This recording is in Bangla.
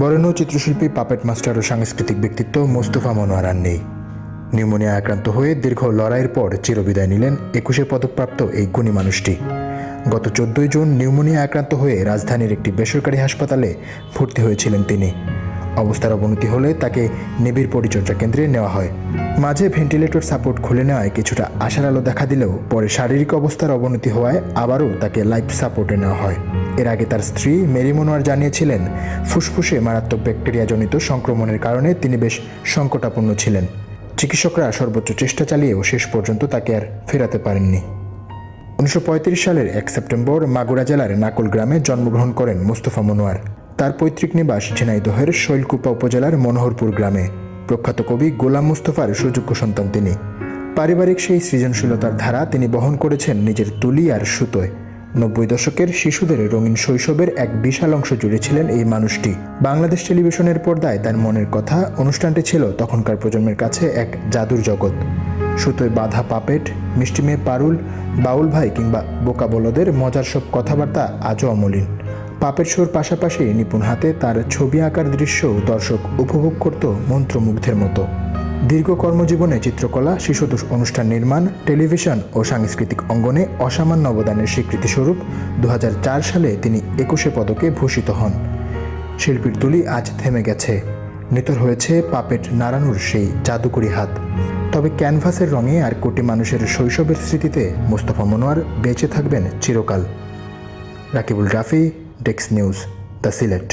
বরেণ্য চিত্রশিল্পী, পাপেট মাস্টার ও সাংস্কৃতিক ব্যক্তিত্ব মোস্তফা মনোয়ার আর নেই। নিউমোনিয়া আক্রান্ত হয়ে দীর্ঘ লড়াইয়ের পর চিরবিদায় নিলেন 21 পদকপ্রাপ্ত এই গুণী মানুষটি। গত 14 জুন নিউমোনিয়া আক্রান্ত হয়ে রাজধানীর একটি বেসরকারি হাসপাতালে ভর্তি হয়েছিলেন তিনি। অবস্থার অবনতি হলে তাকে নিবিড় পরিচর্যা কেন্দ্রে নেওয়া হয়। মাঝে ভেন্টিলেটর সাপোর্ট খুলে নেওয়ায় কিছুটা আশার আলো দেখা দিলেও পরে শারীরিক অবস্থার অবনতি হওয়ায় আবারও তাকে লাইফ সাপোর্টে নেওয়া হয়। এর আগে তার স্ত্রী মেরি মনোয়ার জানিয়েছিলেন, ফুসফুসে মারাত্মক ব্যাকটেরিয়াজনিত সংক্রমণের কারণে তিনি বেশ সংকটাপন্ন ছিলেন। চিকিৎসকরা সর্বোচ্চ চেষ্টা চালিয়েও শেষ পর্যন্ত তাকে আর ফেরাতে পারেননি। 1935 সালের 1 সেপ্টেম্বর মাগুরা জেলার নাকল গ্রামে জন্মগ্রহণ করেন মোস্তফা মনোয়ার। তার পৈতৃক নিবাস ঝিনাইদহের শৈলকুপা উপজেলার মনোহরপুর গ্রামে। প্রখ্যাত কবি গোলাম মুস্তফার সুযোগ্য সন্তান তিনি। পারিবারিক সেই সৃজনশীলতার ধারা তিনি বহন করেছেন নিজের তুলি আর সুতোয়। 90 দশকের শিশুদের রঙিন শৈশবের এক বিশাল অংশ জুড়ে ছিলেন এই মানুষটি। বাংলাদেশ টেলিভিশনের পর্দায় তার মনের কথা অনুষ্ঠানটি ছিল তখনকার প্রজন্মের কাছে এক জাদুর জগৎ। সুতোয় বাঁধা পাপেট, মিষ্টি মেয়ে পারুল, বাউল ভাই কিংবা বোকা বলদের মজার সব কথাবার্তা আজও অমলিন। পাপেট শোর পাশাপাশি নিপুণ হাতে তার ছবি আঁকার দৃশ্যও দর্শক উপভোগ করত মন্ত্রমুগ্ধের মতো। দীর্ঘ কর্মজীবনে চিত্রকলা, শিশুতোষ অনুষ্ঠান নির্মাণ, টেলিভিশন ও সাংস্কৃতিক অঙ্গনে অসামান্য অবদানের স্বীকৃতিস্বরূপ 2004 সালে তিনি 21 পদকে ভূষিত হন। শিল্পীর তুলি আজ থেমে গেছে, নিতর হয়েছে পাপেট নাড়ানোর সেই জাদুকরি হাত। তবে ক্যানভাসের রঙে আর কোটি মানুষের শৈশবের স্মৃতিতে মোস্তফা মনোয়ার বেঁচে থাকবেন চিরকাল। Rakibul Rafi, desk news, the Sylhet.